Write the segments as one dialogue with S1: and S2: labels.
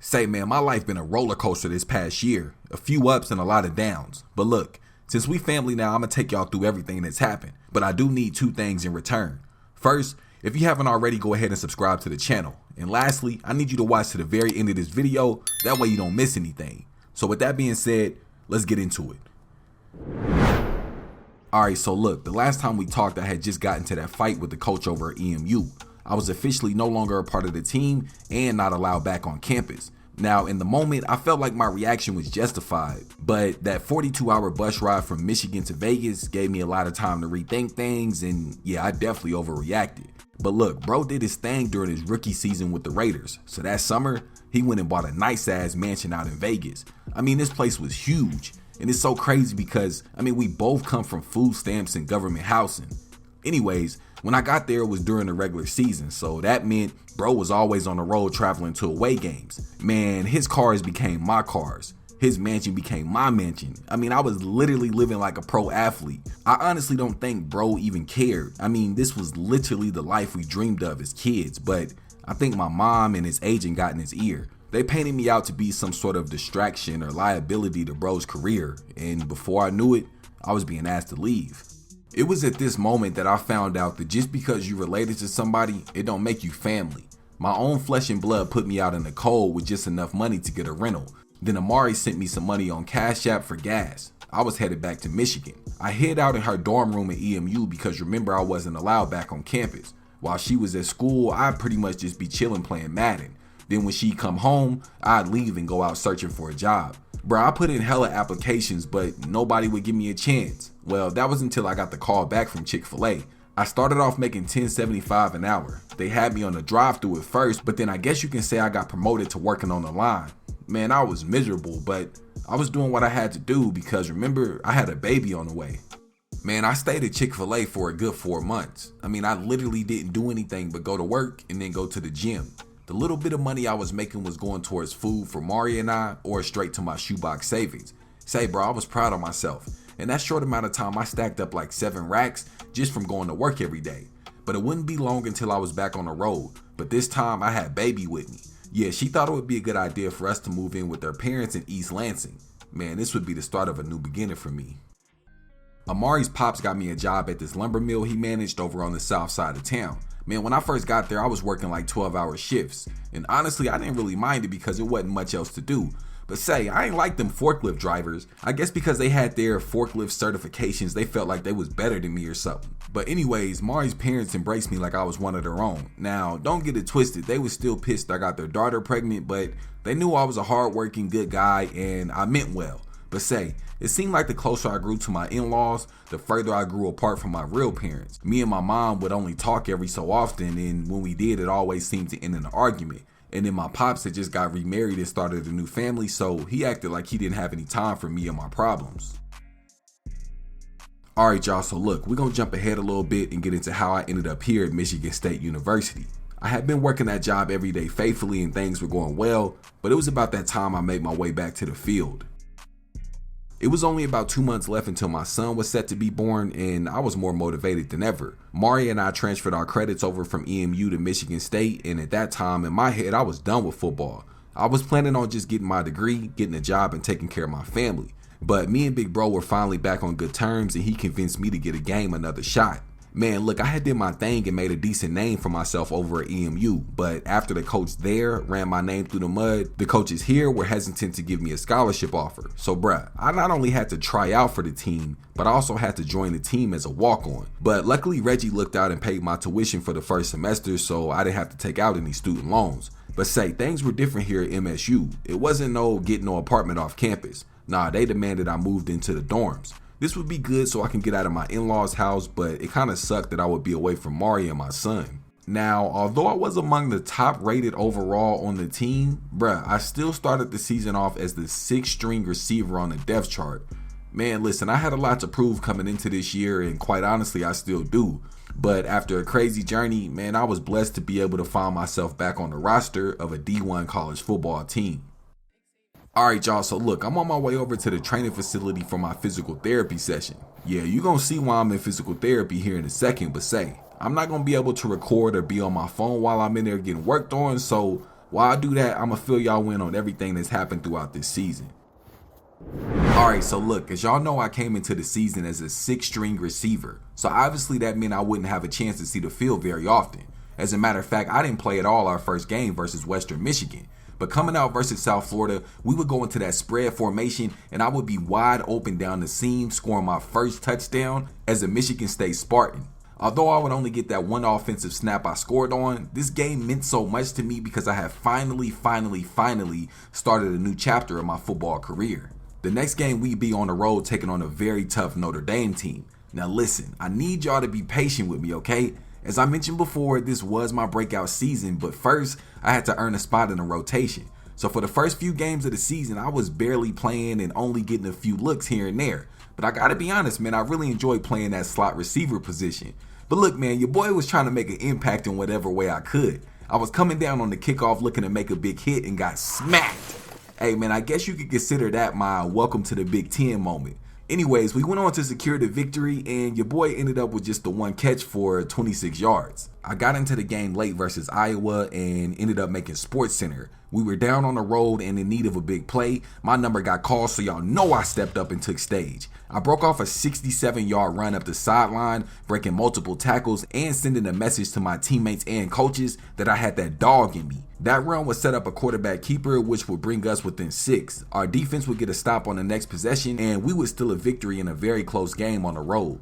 S1: Say, man, my life been a roller coaster this past year. A few ups and a lot of downs. But look, since we family now, I'm going to take y'all through everything that's happened. But I do need two things in return. First, if you haven't already, go ahead and subscribe to the channel. And lastly, I need you to watch to the very end of this video. That way you don't miss anything. So with that being said, let's get into it. Alright, so look, the last time we talked, I had just gotten to that fight with the coach over at EMU. I was officially no longer a part of the team and not allowed back on campus. Now, in the moment, I felt like my reaction was justified, but that 42-hour bus ride from Michigan to Vegas gave me a lot of time to rethink things, and yeah, I definitely overreacted. But look, bro did his thing during his rookie season with the Raiders, so that summer, he went and bought a nice-ass mansion out in Vegas. I mean, this place was huge, and it's so crazy because, we both come from food stamps and government housing. Anyways, when I got there, it was during the regular season, so that meant bro was always on the road traveling to away games. Man, his cars became my cars. His mansion became my mansion. I was literally living like a pro athlete. I honestly don't think bro even cared. This was literally the life we dreamed of as kids, but I think my mom and his agent got in his ear. They painted me out to be some sort of distraction or liability to bro's career, and before I knew it, I was being asked to leave. It was at this moment that I found out that just because you related to somebody, it don't make you family. My own flesh and blood put me out in the cold with just enough money to get a rental. Then Amari sent me some money on Cash App for gas. I was headed back to Michigan. I hid out in her dorm room at EMU because remember I wasn't allowed back on campus. While she was at school, I'd pretty much just be chilling playing Madden. Then when she'd come home, I'd leave and go out searching for a job. Bro, I put in hella applications, but nobody would give me a chance. Well, that was until I got the call back from Chick-fil-A. I started off making $10.75 an hour. They had me on the drive-thru at first, but then I guess you can say I got promoted to working on the line. Man, I was miserable, but I was doing what I had to do because remember, I had a baby on the way. Man, I stayed at Chick-fil-A for a good 4 months. I literally didn't do anything but go to work and then go to the gym. The little bit of money I was making was going towards food for Mari and I, or straight to my shoebox savings. Say, bro, I was proud of myself. In that short amount of time, I stacked up like 7 racks just from going to work every day. But it wouldn't be long until I was back on the road. But this time, I had baby with me. Yeah, she thought it would be a good idea for us to move in with their parents in East Lansing. Man, this would be the start of a new beginning for me. Amari's pops got me a job at this lumber mill he managed over on the south side of town. Man, when I first got there, I was working like 12-hour shifts. And honestly, I didn't really mind it because it wasn't much else to do. But say, I ain't like them forklift drivers. I guess because they had their forklift certifications, they felt like they was better than me or something. But anyways, Mari's parents embraced me like I was one of their own. Now, don't get it twisted. They was still pissed I got their daughter pregnant, but they knew I was a hardworking, good guy and I meant well. But say, it seemed like the closer I grew to my in-laws, the further I grew apart from my real parents. Me and my mom would only talk every so often, and when we did, it always seemed to end in an argument. And then my pops had just got remarried and started a new family, so he acted like he didn't have any time for me and my problems. Alright y'all, so look, we're going to jump ahead a little bit and get into how I ended up here at Michigan State University. I had been working that job every day faithfully and things were going well, but it was about that time I made my way back to the field. It was only about 2 months left until my son was set to be born, and I was more motivated than ever. Mari and I transferred our credits over from EMU to Michigan State, and at that time in my head, I was done with football. I was planning on just getting my degree, getting a job, and taking care of my family. But me and Big Bro were finally back on good terms, and he convinced me to get a game another shot. Man, look, I had did my thing and made a decent name for myself over at EMU, but after the coach there ran my name through the mud, the coaches here were hesitant to give me a scholarship offer. So bruh, I not only had to try out for the team, but I also had to join the team as a walk-on. But luckily Reggie looked out and paid my tuition for the first semester, so I didn't have to take out any student loans. But say, things were different here at MSU. It wasn't no getting no apartment off campus. Nah, they demanded I moved into the dorms. This would be good so I can get out of my in-laws' house, but it kind of sucked that I would be away from Mari and my son. Now, although I was among the top rated overall on the team, bruh, I still started the season off as the 6th string receiver on the depth chart. Man, listen, I had a lot to prove coming into this year, and quite honestly, I still do. But after a crazy journey, man, I was blessed to be able to find myself back on the roster of a D1 college football team. Alright y'all, so look, I'm on my way over to the training facility for my physical therapy session. Yeah, you're gonna see why I'm in physical therapy here in a second, but say, I'm not gonna be able to record or be on my phone while I'm in there getting worked on, so While I do that, I'm going to fill y'all in on everything that's happened throughout this season. Alright, so look, as y'all know, I came into the season as a 6th-string receiver. So obviously that meant I wouldn't have a chance to see the field very often. As a matter of fact, I didn't play at all our first game versus Western Michigan. But coming out versus South Florida, we would go into that spread formation and I would be wide open down the seam, scoring my first touchdown as a Michigan State Spartan. Although I would only get that one offensive snap I scored on, this game meant so much to me because I had finally started a new chapter of my football career. The next game we'd be on the road taking on a very tough Notre Dame team. Now listen, I need y'all to be patient with me, okay? As I mentioned before, this was my breakout season, but first, I had to earn a spot in the rotation. So for the first few games of the season, I was barely playing and only getting a few looks here and there. But I gotta be honest, man, I really enjoyed playing that slot receiver position. But look, man, your boy was trying to make an impact in whatever way I could. I was coming down on the kickoff looking to make a big hit and got smacked. Hey, man, I guess you could consider that my welcome to the Big Ten moment. Anyways, we went on to secure the victory, and your boy ended up with just the one catch for 26 yards. I got into the game late versus Iowa and ended up making SportsCenter. We were down on the road and in need of a big play. My number got called, so y'all know I stepped up and took stage. I broke off a 67-yard run up the sideline, breaking multiple tackles and sending a message to my teammates and coaches that I had that dog in me. That run would set up a quarterback keeper, which would bring us within 6. Our defense would get a stop on the next possession, and we would steal a victory in a very close game on the road.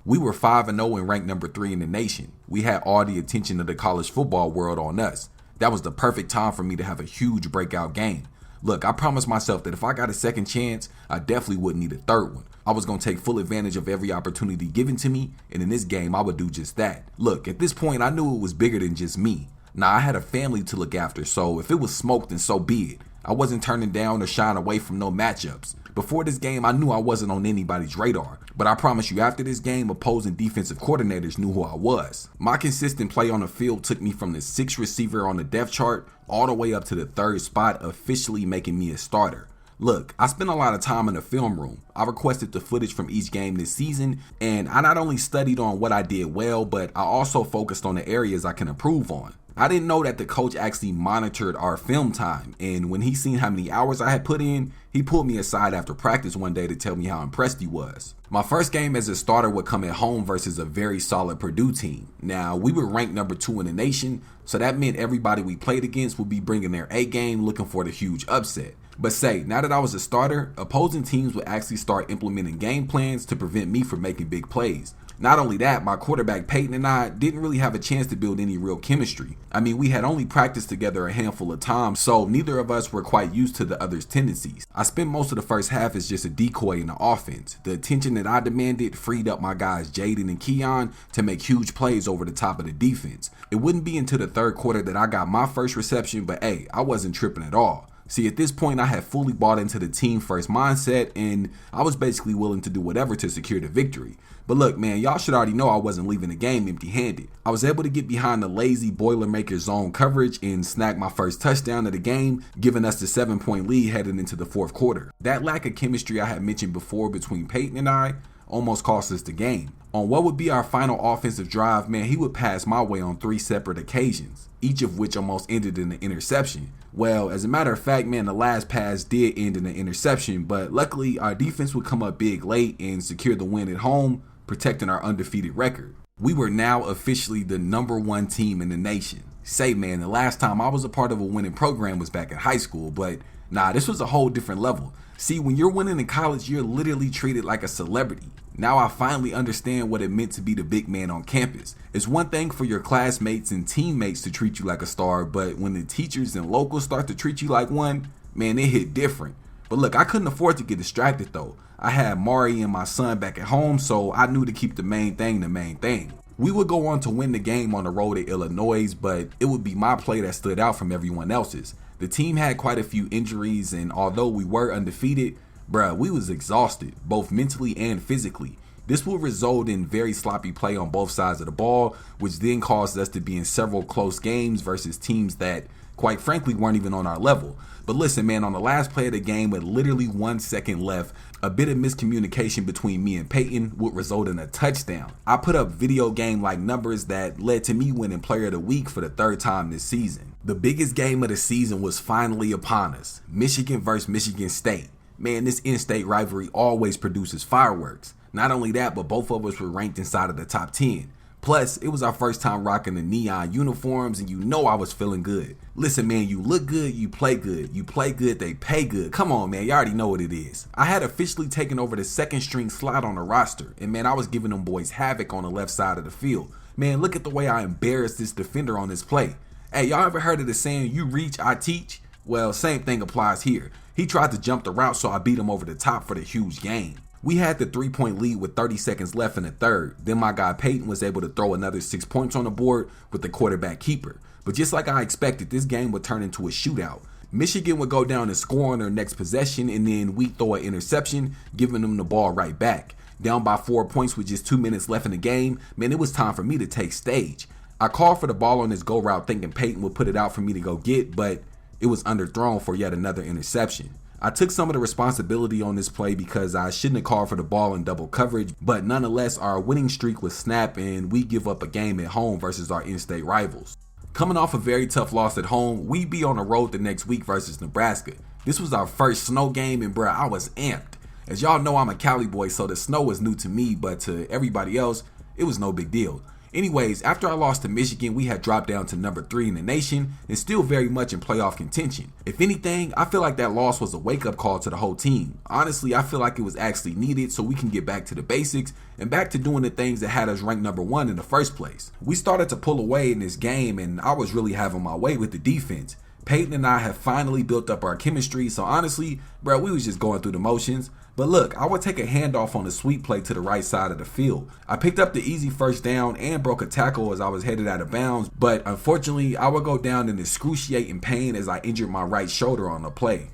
S1: We were 5-0 and ranked number 3 in the nation. We had all the attention of the college football world on us. That was the perfect time for me to have a huge breakout game. Look, I promised myself that if I got a second chance, I definitely wouldn't need a third one. I was going to take full advantage of every opportunity given to me, and in this game, I would do just that. Look, at this point, I knew it was bigger than just me. Now, I had a family to look after, so if it was smoke, then so be it. I wasn't turning down or shying away from no matchups. Before this game, I knew I wasn't on anybody's radar, but I promise you after this game, opposing defensive coordinators knew who I was. My consistent play on the field took me from the 6th receiver on the depth chart all the way up to the 3rd spot, officially making me a starter. Look, I spent a lot of time in the film room. I requested the footage from each game this season, and I not only studied on what I did well, but I also focused on the areas I can improve on. I didn't know that the coach actually monitored our film time, and when he seen how many hours I had put in, he pulled me aside after practice one day to tell me how impressed he was. My first game as a starter would come at home versus a very solid Purdue team. Now, we were ranked number 2 in the nation, so that meant everybody we played against would be bringing their A game looking for the huge upset. But say, now that I was a starter, opposing teams would actually start implementing game plans to prevent me from making big plays. Not only that, my quarterback Peyton and I didn't really have a chance to build any real chemistry. I mean, we had only practiced together a handful of times, so neither of us were quite used to the other's tendencies. I spent most of the first half as just a decoy in the offense. The attention that I demanded freed up my guys Jaden and Keon to make huge plays over the top of the defense. It wouldn't be until the 3rd quarter that I got my first reception, but hey, I wasn't tripping at all. See, at this point, I had fully bought into the team first mindset, and I was basically willing to do whatever to secure the victory. But look, man, y'all should already know I wasn't leaving the game empty-handed. I was able to get behind the lazy Boilermaker zone coverage and snag my first touchdown of the game, giving us the 7-point lead heading into the 4th quarter. That lack of chemistry I had mentioned before between Peyton and I almost cost us the game. On what would be our final offensive drive, man, he would pass my way on 3 separate occasions, each of which almost ended in an interception. Well, as a matter of fact, man, the last pass did end in an interception, but luckily our defense would come up big late and secure the win at home, protecting our undefeated record. We were now officially the number 1 team in the nation. Say, man, the last time I was a part of a winning program was back in high school, but nah, this was a whole different level. See, when you're winning in college, you're literally treated like a celebrity. Now I finally understand what it meant to be the big man on campus. It's one thing for your classmates and teammates to treat you like a star, but when the teachers and locals start to treat you like one, man, it hit different. But look, I couldn't afford to get distracted though. I had Mari and my son back at home, so I knew to keep the main thing the main thing. We would go on to win the game on the road at Illinois, but it would be my play that stood out from everyone else's. The team had quite a few injuries, and although we were undefeated, we was exhausted, both mentally and physically. This will result in very sloppy play on both sides of the ball, which then caused us to be in several close games versus teams that, quite frankly, weren't even on our level. But listen, man, on the last play of the game with literally 1 second left, a bit of miscommunication between me and Peyton would result in a touchdown. I put up video game-like numbers that led to me winning Player of the Week for the 3rd time this season. The biggest game of the season was finally upon us. Michigan versus Michigan State. Man, this in-state rivalry always produces fireworks. Not only that, but both of us were ranked inside of the top 10. Plus, it was our first time rocking the neon uniforms, and you know I was feeling good. Listen, man, you look good, you play good. You play good, they pay good. Come on, man, you already know what it is. I had officially taken over the 2nd string slot on the roster, and man, I was giving them boys havoc on the left side of the field. Man, look at the way I embarrassed this defender on this play. Hey, y'all ever heard of the saying, you reach, I teach? Well, same thing applies here. He tried to jump the route, so I beat him over the top for the huge gain. We had the 3-point lead with 30 seconds left in the 3rd. Then my guy Peyton was able to throw another 6 points on the board with the quarterback keeper. But just like I expected, this game would turn into a shootout. Michigan would go down and score on their next possession, and then we throw an interception, giving them the ball right back. Down by 4 points with just 2 minutes left in the game, man, it was time for me to take stage. I called for the ball on this go route thinking Peyton would put it out for me to go get, but it was underthrown for yet another interception. I took some of the responsibility on this play because I shouldn't have called for the ball in double coverage, but nonetheless, our winning streak was snapped and we give up a game at home versus our in-state rivals. Coming off a very tough loss at home, we be on the road the next week versus Nebraska. This was our first snow game, and bruh, I was amped. As y'all know, I'm a Cali boy, so the snow was new to me, but to everybody else, it was no big deal. Anyways, after I lost to Michigan, we had dropped down to number 3 in the nation and still very much in playoff contention. If anything, I feel like that loss was a wake-up call to the whole team. Honestly, I feel like it was actually needed so we can get back to the basics and back to doing the things that had us ranked number 1 in the first place. We started to pull away in this game, and I was really having my way with the defense. Peyton and I have finally built up our chemistry, so honestly, bro, we was just going through the motions. But look, I would take a handoff on a sweep play to the right side of the field. I picked up the easy first down and broke a tackle as I was headed out of bounds, but unfortunately, I would go down in excruciating pain as I injured my right shoulder on the play.